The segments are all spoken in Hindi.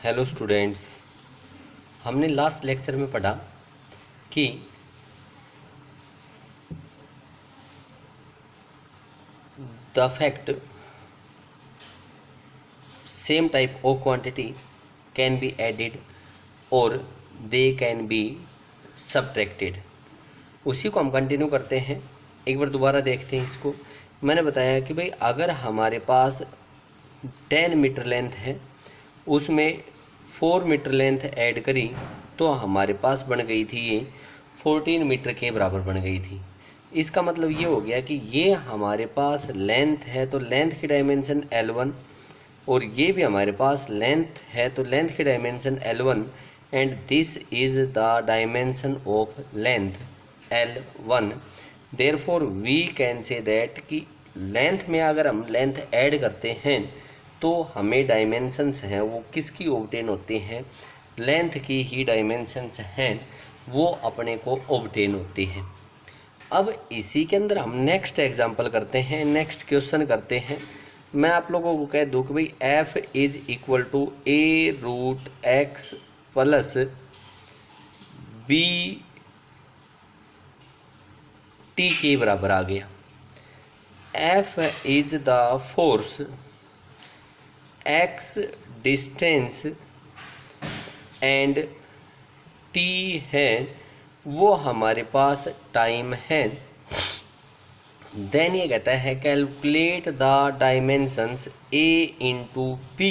Hello students. हमने लास्ट लेक्चर में पढ़ा कि the fact same type of quantity can be added और दे कैन बी सब्ट्रैक्टेड। उसी को हम कंटिन्यू करते हैं। एक बार दोबारा देखते हैं इसको। मैंने बताया कि भाई अगर हमारे पास 10 मीटर लेंथ है, उसमें 4 मीटर लेंथ ऐड करी तो हमारे पास बन गई थी ये 14 मीटर के बराबर बन गई थी। इसका मतलब ये हो गया कि ये हमारे पास लेंथ है तो लेंथ की डायमेंशन L1, और ये भी हमारे पास लेंथ है तो लेंथ की dimension L1, and this is the dimension of length L1। Therefore we can say that कि लेंथ में अगर हम लेंथ ऐड करते हैं तो हमें डायमेंशंस हैं वो किसकी ऑब्टेन होते हैं, लेंथ की ही डायमेंशंस हैं वो अपने को ऑब्टेन होती हैं। अब इसी के अंदर हम नेक्स्ट एग्जांपल करते हैं, नेक्स्ट क्वेश्चन करते हैं। मैं आप लोगों को कह दूँ कि भाई f is equal to a root x plus b t के बराबर आ गया। f is the force, x distance and t है वो हमारे पास टाइम है। देन ये कहता है calculate the dimensions a into b.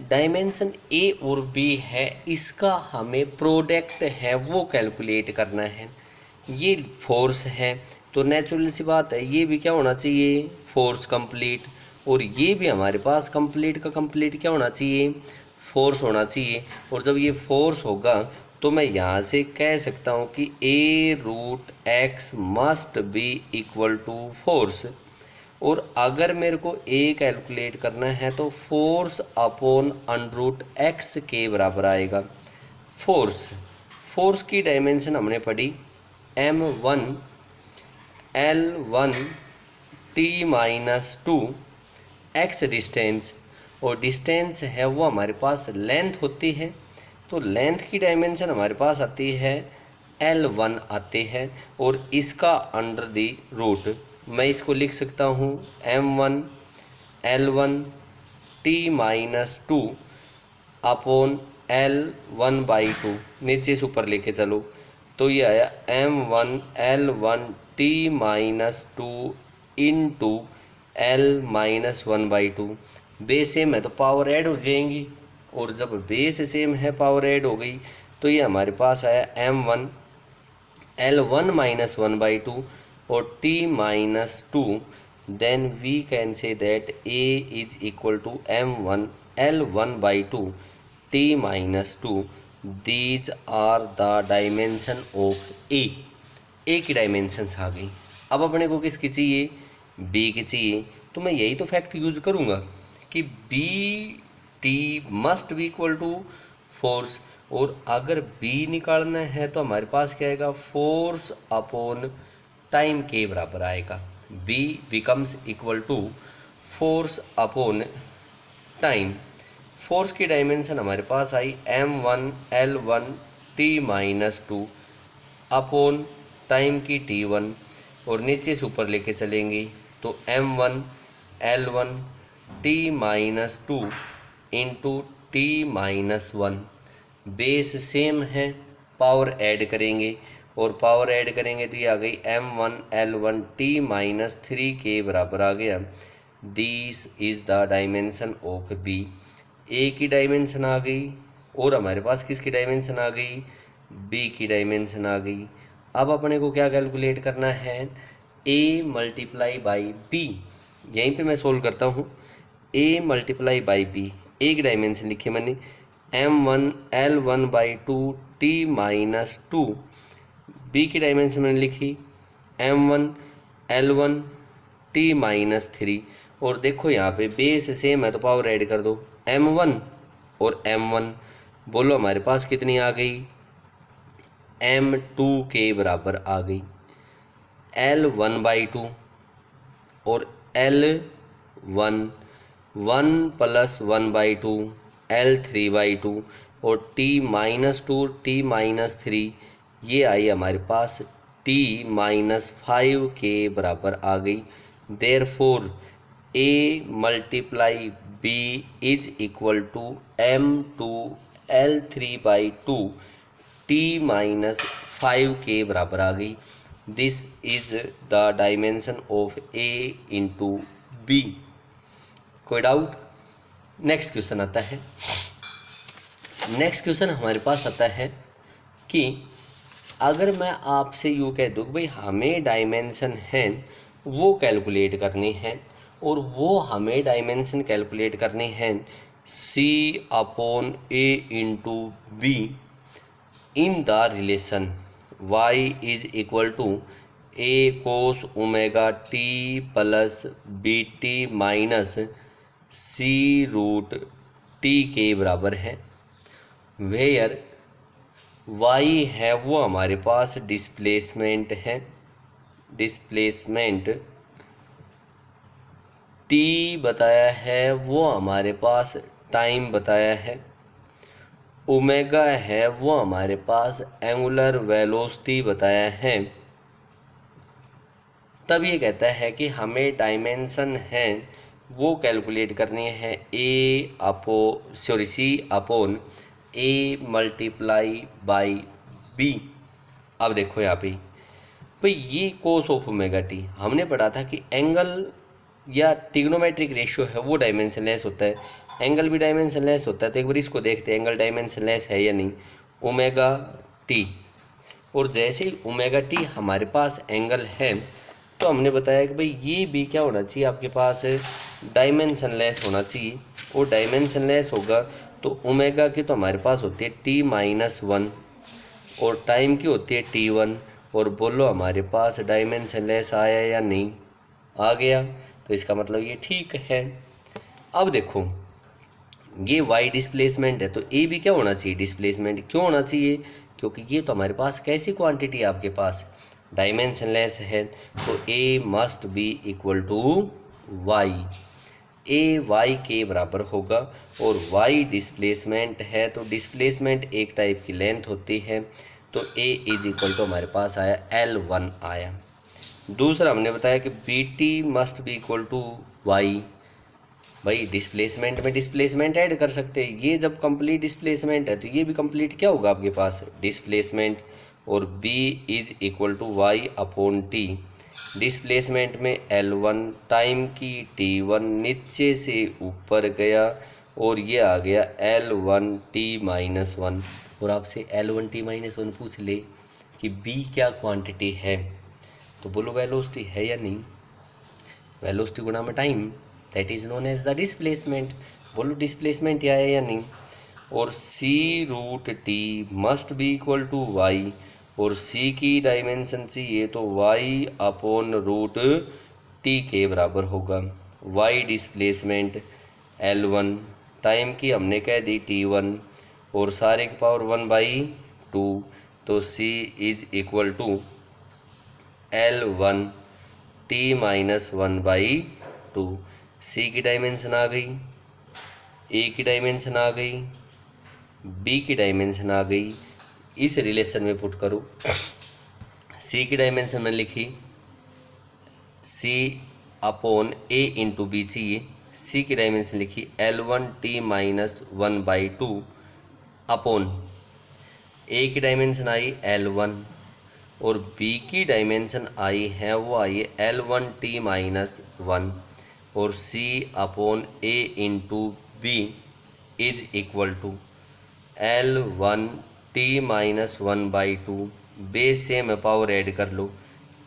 Dimension a और b है, इसका हमें प्रोडक्ट है वो कैलकुलेट करना है। ये फोर्स है तो नेचुरल सी बात है ये भी क्या होना चाहिए, फोर्स कंप्लीट, और ये भी हमारे पास कंप्लीट का कंप्लीट क्या होना चाहिए, फोर्स होना चाहिए। और जब ये फोर्स होगा तो मैं यहाँ से कह सकता हूँ कि a root x must be equal to force. और अगर मेरे को a कैलकुलेट करना है तो force upon under root x के बराबर आएगा। फोर्स की डायमेंशन हमने पढ़ी m1 L1 T-2 x distance, और डिस्टेंस है वो हमारे पास लेंथ होती है तो लेंथ की डायमेंशन हमारे पास आती है L1 आते हैं, और इसका अंडर दी रूट मैं इसको लिख सकता हूँ m1 L1 T-2 upon L1/2, नीचे से ऊपर लेके चलो तो ये आया m1 L1 T-2 into L-1/2। Base same है तो पावर ऐड हो जाएंगी, और जब बेस सेम है पावर ऐड हो गई तो ये हमारे पास आया m1 L1-1/2 और T-2। Then we can say that a is equal to m1 L1/2 T-2। These are the dimension of a की डायमेंशंस आ गई। अब अपने को किसकी चाहिए, b की चाहिए, तो मैं यही तो फैक्ट यूज करूँगा कि B T must be equal to force, और अगर b निकालना है तो हमारे पास क्या आएगा, फोर्स अपॉन टाइम के बराबर आएगा। b becomes equal to force upon time. Force की डायमेंशन हमारे पास आई m1 L1 T-2 upon time की T1, और नीचे से ऊपर लेके चलेंगे तो m1 L1 T-2 into T-1। Base same है, पावर ऐड करेंगे, और पावर ऐड करेंगे तो ये आ गई m1 L1 T-3 के बराबर आ गया। This is the dimension of b। a की डायमेंशन आ गई, और हमारे पास किसकी डायमेंशन आ गई, b की डायमेंशन आ गई। अब अपने को क्या कैलकुलेट करना है, a मल्टीप्लाई बाई b। यहीं पे मैं सोल्व करता हूँ, a multiply by b। a की डायमेंशन लिखी मैंने m1 L1/2 T-2, b की डायमेंशन मैंने लिखी m1 L1 T-3। और देखो यहाँ पे बेस सेम है तो पावर ऐड कर दो, m1 और m1, बोलो हमारे पास कितनी आ गई, m2 के बराबर आ गई। L1/2 और L1 1 + 1/2 L3/2 और T-2 T-3 ये आई हमारे पास T-5 के बराबर आ गई। Therefore A multiply B is equal to M2 L3/2 T-5 के बराबर आ गई। This is the dimension of A into B। कोई डाउट? नेक्स्ट क्वेश्चन आता है। नेक्स्ट क्वेश्चन हमारे पास आता है कि अगर मैं आपसे यूँ कह दूँ भाई हमें डायमेंशन है वो कैलकुलेट करनी है, और वो हमें डायमेंशन कैलकुलेट करनी है C/A into B in the relation y is equal to A cos omega t plus BT minus C√T के बराबर है। वेयर y है वो हमारे पास डिस्प्लेसमेंट है, डिस्प्लेसमेंट t बताया है वो हमारे पास टाइम बताया है, ओमेगा है वो हमारे पास एंगुलर वेलोसिटी बताया है। तब ये कहता है कि हमें डायमेंशन है वो कैलकुलेट करनी है C/A मल्टीप्लाई बाई B। अब देखो यहाँ पे भाई ये कोस ऑफ ओमेगा टी हमने पढ़ा था कि एंगल या ट्रिग्नोमेट्रिक रेशियो है वो डायमेंशनलेस होता है, एंगल भी डायमेंशनलेस होता है। तो एक बार इसको देखते हैं एंगल डायमेंशनलेस है या नहीं। ओमेगा टी, और जैसे ही ओमेगा टी हमारे पास एंगल है तो हमने बताया कि भाई ये भी क्या होना चाहिए आपके पास डायमेंशनलेस होना चाहिए। और डायमेंशनलेस होगा तो ओमेगा की तो हमारे पास होती है T-1 और टाइम की होती है T1। और बोलो हमारे पास डायमेंशनलेस आया या नहीं? आ गया। तो इसका मतलब ये ठीक है। अब देखो ये y डिस्प्लेसमेंट है तो a भी क्या होना चाहिए? डिस्प्लेसमेंट। क्यों होना चाहिए? क्योंकि ये तो हमारे पास कैसी क्वांटिटी है आपके पास? डायमेंशनलेस है। तो a must be equal to y, a y के बराबर होगा। और y डिस्प्लेसमेंट है तो डिस्प्लेसमेंट एक टाइप की लेंथ होती है। तो a इज इक्वल टू हमारे पास आया L1 आया। दूसरा हमने बताया कि BT must be equal to y। भाई डिस्प्लेसमेंट में डिस्प्लेसमेंट ऐड कर सकते हैं, ये जब कंप्लीट डिस्प्लेसमेंट है तो ये भी कंप्लीट क्या होगा आपके पास? डिस्प्लेसमेंट। और B is equal to y/T। Displacement में L1 टाइम की T1 नीचे से ऊपर गया और ये आ गया L1T-1। और आपसे L1T-1 पूछ ले कि B क्या क्वांटिटी है तो बोलो वेलोसिटी है या नहीं? वेलोसिटी गुणा में time, that is known as the displacement. बोलो डिस्प्लेसमेंट क्या है या नहीं? और C√T must be equal to y, और C की डायमेंशन चाहिए तो y/√T के बराबर होगा। y डिस्प्लेसमेंट L1, टाइम की हमने कह दी T1 और सारे की पावर 1/2। तो C is equal to L1T-1/2। C की डायमेंशन आ गई, A की डायमेंशन आ गई, B की डायमेंशन आ गई। इस रिलेशन में पुट करो। C की डायमेंशन में लिखी C/A इंटू B चाहिए। C की डायमेंशन लिखी L1T-1/2 अपॉन A की डायमेंशन आई L1 और B की डायमेंशन आई है वो आई L1T-1 और C/A into B is equal to L1T-1/2। Base से में पावर ऐड कर लो,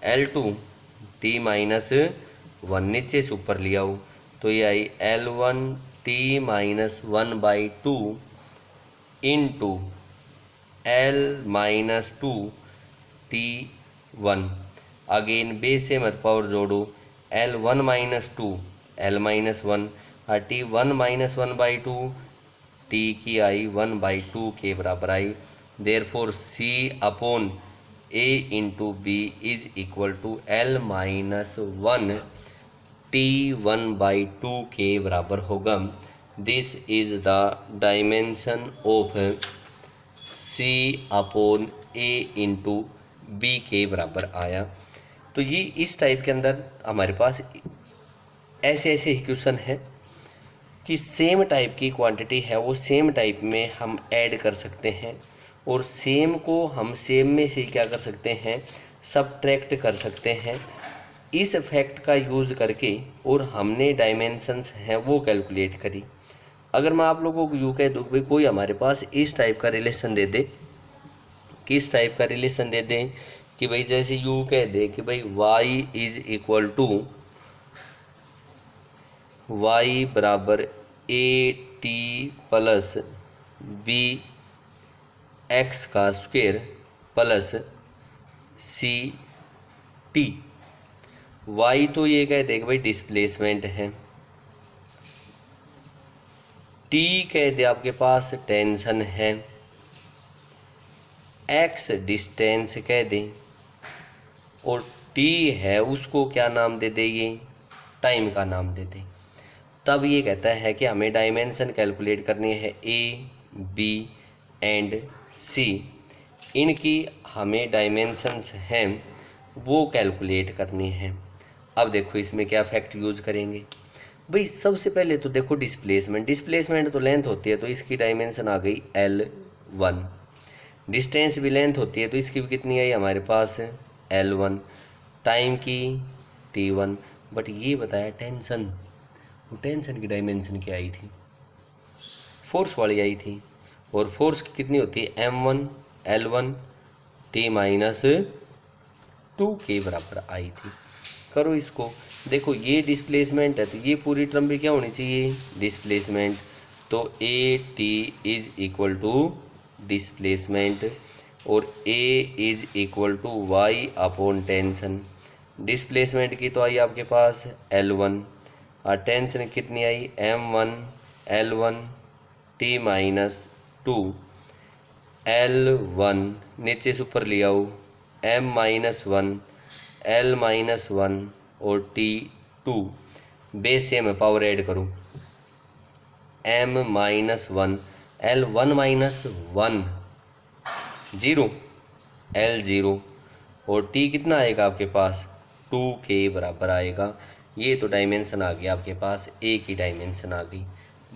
L2T-1 नीचे से ऊपर लिया हो तो ये आई L1T-1/2 into L-2T1। Again base से मत पावर जोड़ो, L1-2 L-1 T1-1/2 T की आई 1/2 के बराबर आई। Therefore C/A into B is equal to L-1 T1/2 के बराबर होगा। This is the dimension of C upon A into B के बराबर आया। तो ये इस टाइप के अंदर हमारे पास ऐसे ऐसे ही क्वेश्चन है कि सेम टाइप की क्वांटिटी है वो सेम टाइप में हम ऐड कर सकते हैं और सेम को हम सेम में से क्या कर सकते हैं, सबट्रैक्ट कर सकते हैं इस फैक्ट का यूज़ करके, और हमने डायमेंशंस हैं वो कैलकुलेट करी। अगर मैं आप लोगों को यूँ कह दूँ भाई कोई हमारे पास इस टाइप का रिलेशन दे दे, किस टाइप का रिलेशन दे दें कि भाई जैसे यूँ कह दे कि भाई y is equal to Y बराबर A T plus B X का square plus C T. Y तो ये कह दे कि भाई डिस्प्लेसमेंट है, टी कह दे आपके पास टेंशन है, एक्स डिस्टेंस कह दें, और टी है उसको क्या नाम दे दे, ये टाइम का नाम दे दें। तब ये कहता है कि हमें डायमेंशन कैलकुलेट करनी है ए बी एंड सी, इनकी हमें डायमेंशंस हैं वो कैलकुलेट करनी है। अब देखो इसमें क्या फैक्ट यूज करेंगे भाई। सबसे पहले तो देखो डिस्प्लेसमेंट तो लेंथ होती है तो इसकी डायमेंशन आ गई L1, डिस्टेंस भी लेंथ होती है तो इसकी भी कितनी आई हमारे पास L1, टाइम की T1। बट ये बताया टेंशन, वो टेंशन की डायमेंशन क्या आई थी, फोर्स वाली आई थी, और फोर्स की कितनी होती है M1 L1 T माइनस 2 के बराबर आई थी। करो इसको, देखो ये डिस्प्लेसमेंट है तो ये पूरी टर्म भी क्या होनी चाहिए, डिस्प्लेसमेंट। तो A T is equal to displacement और A is equal to Y upon tension. Displacement की तो आई आपके पास L1 और टेंशन कितनी आई M1 L1 T minus 2 L1 नीचे से ऊपर ले आओ M माइनस 1 L माइनस 1 और T2 बेस से मैं पावर ऐड करूँ M minus 1 L1 minus 1 0 L0 और T कितना आएगा आपके पास 2 के बराबर आएगा। ये तो डायमेंशन आ गया आपके पास, A की डायमेंशन आ गई।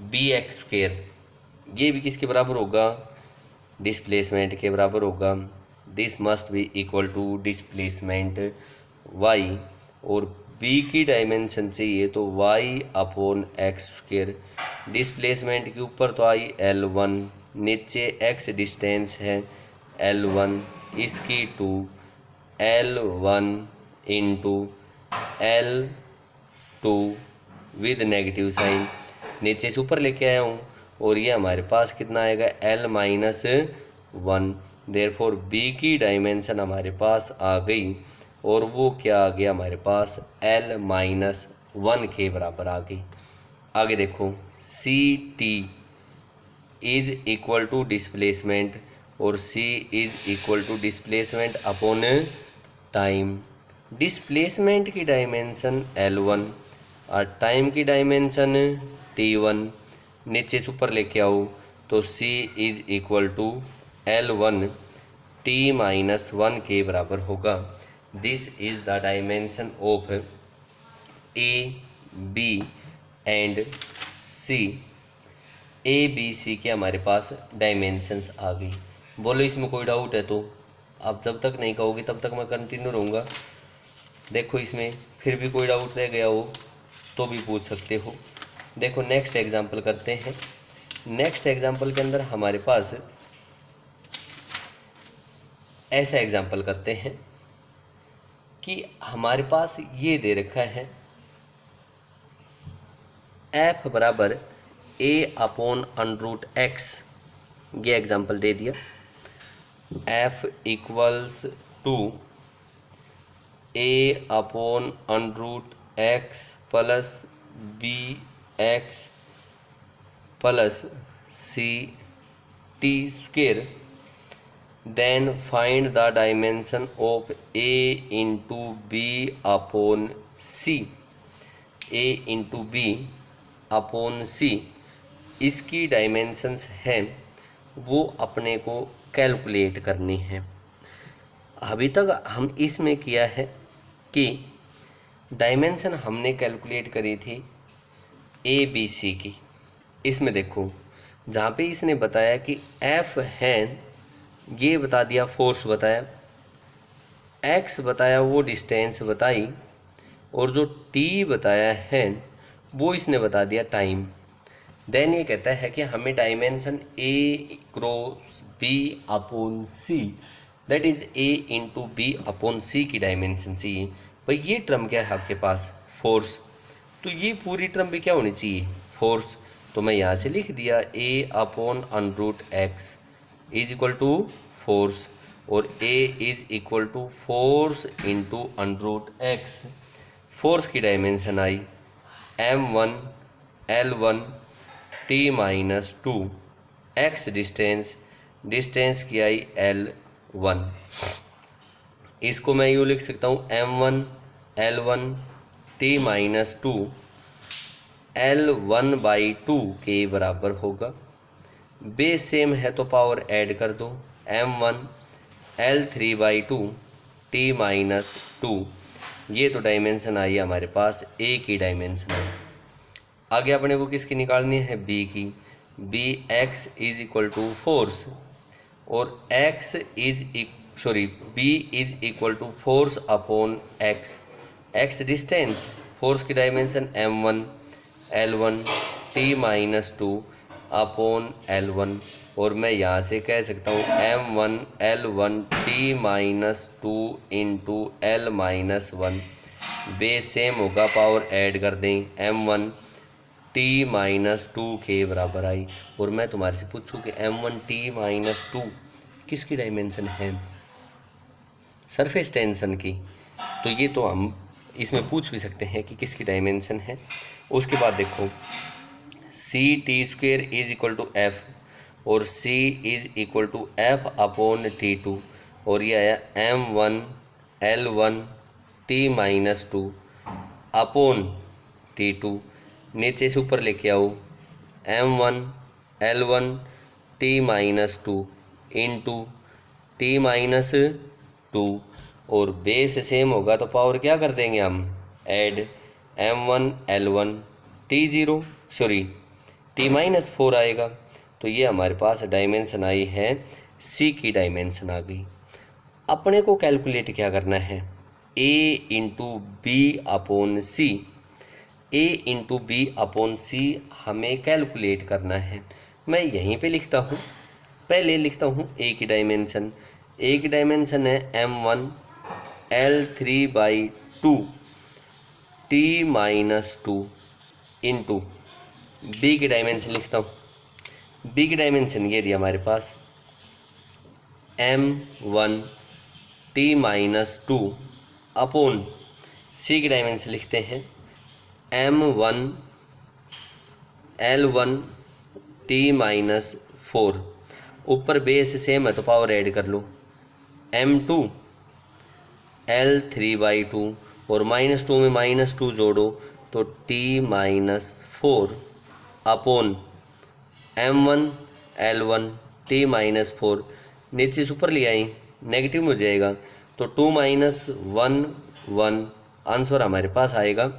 बी एक्स स्क्वेयर ये भी किसके बराबर होगा, डिस्प्लेसमेंट के बराबर होगा। This must be equal to displacement y, और b की डायमेंशन चाहिए तो y upon x square. Displacement के ऊपर तो आई L1, नीचे x डिस्टेंस है L1, इसकी 2 L1 into L2 with negative sign, नीचे से ऊपर लेके आया हूँ, और ये हमारे पास कितना आएगा L माइनस 1। देयरफॉर B की डायमेंशन हमारे पास आ गई, और वो क्या आ गया हमारे पास L माइनस 1 के बराबर आ गई। आगे देखो C T is equal to displacement, और C is equal to displacement upon time. Displacement की डायमेंशन L1 और टाइम की डायमेंशन T1, नीचे से ऊपर लेके आओ तो C is equal to L1 T minus 1 के बराबर होगा। This is the dimension of A B and C। A B C के हमारे पास डायमेंशंस आ गई। बोलो इसमें कोई डाउट है तो, आप जब तक नहीं कहोगे तब तक मैं कंटिन्यू रहूँगा। देखो इसमें फिर भी कोई डाउट रह गया हो तो भी पूछ सकते हो। देखो नेक्स्ट एग्जांपल करते हैं। नेक्स्ट एग्जांपल के अंदर हमारे पास ऐसा एग्जांपल करते हैं कि हमारे पास ये दे रखा है f बराबर a अपॉन अंडरूट x, ये एग्जांपल दे दिया। f equals to a upon under root x plus B X plus C T square. Then find the dimension of a into B upon C, a into B upon C. इसकी डायमेंशंस हैं वो अपने को कैलकुलेट करनी है। अभी तक हम इसमें किया है कि डायमेंशन हमने कैलकुलेट करी थी ए बी सी की। इसमें देखो जहाँ पे इसने बताया कि एफ है, ये बता दिया फोर्स बताया, एक्स बताया वो डिस्टेंस बताई, और जो टी बताया है वो इसने बता दिया टाइम। देन ये कहता है कि हमें dimension A cross B upon C, that is A into B upon C की डायमेंशन चाहिए। भाई ये टर्म क्या है आपके पास, फोर्स, तो ये पूरी टर्म भी क्या होनी चाहिए, फोर्स। तो मैं यहाँ से लिख दिया A upon under root X is equal to force, और A is equal to force into under root X. Force की डायमेंशन आई m1 l1 t minus two, X distance की आई l1। इसको मैं यूँ लिख सकता हूँ m1 l1 t minus to l1 by two के बराबर होगा। बेस सेम है तो पावर ऐड कर दो, m1 l3 by two t minus to. ये तो डायमेंशन आई हमारे पास, ए की डायमेंशन है। आगे अपने को किसकी निकालनी है, बी की। B X is equal to force, और B is equal to force upon X. X distance, force की dimension m1 l1 t minus two upon l1, और मैं यहाँ से कह सकता हूँ m1 l1 t minus two into l minus one. Base same होगा, पावर ऐड कर दें, m1 t माइनस टू के बराबर आई। और मैं तुम्हारे से पूछूं कि m1 t माइनस टू किसकी डायमेंशन है, सरफेस टेंशन की, तो ये तो हम इसमें पूछ भी सकते हैं कि किसकी डायमेंशन है। उसके बाद देखो C T square is equal to F, और C is equal to F upon T two, और ये आया m1 l1 t minus two upon T two. नीचे से ऊपर लेके आओ, m1 l1 t minus two into T minus two, और बेस सेम होगा तो पावर क्या कर देंगे हम, add, m1 l1 t minus four आएगा। तो ये हमारे पास डायमेंशन आई है, सी की डायमेंशन आ गई। अपने को कैलकुलेट क्या करना है, ए इंटू बी अपॉन सी। ए इंटू बी अपॉन सी हमें कैलकुलेट करना है। मैं यहीं पे लिखता हूँ, पहले लिखता हूँ ए की डायमेंशन। ए की डायमेंशन है m1 l3 by two t minus two into B की डायमेंशन लिखता हूँ। बी की डायमेंशन ये दिया हमारे पास m1 t minus two upon C की डायमेंशन लिखते हैं m1 l1 t minus four. ऊपर बेस सेम है तो पावर ऐड कर लो, m2 l3 बाई टू, और माइनस टू में माइनस टू जोड़ो तो t minus four upon m1 l1 t minus four. नीचे से ऊपर ले आई, नेगेटिव में हो जाएगा तो 2 माइनस 1 1 आंसर हमारे पास आएगा।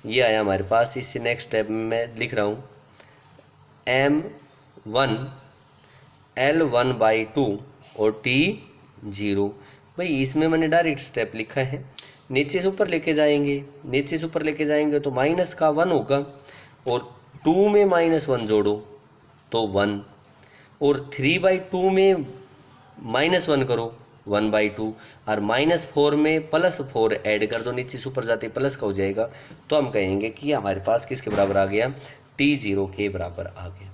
ये आया हमारे पास। इससे नेक्स्ट स्टेप में मैं लिख रहा हूँ m1 l1 बाई टू और t 0। भाई इसमें मैंने डायरेक्ट स्टेप लिखा है, नीचे से ऊपर लेके जाएंगे, नीचे से ऊपर लेके जाएंगे तो माइनस का 1 होगा, और 2 में माइनस 1 जोड़ो तो 1, और 3/2 में माइनस 1 करो 1/2, और -4 में +4 ऐड कर दो, नीचे से ऊपर जाते प्लस का हो जाएगा। तो हम कहेंगे कि हमारे पास किसके बराबर आ गया, t0 के बराबर आ गया।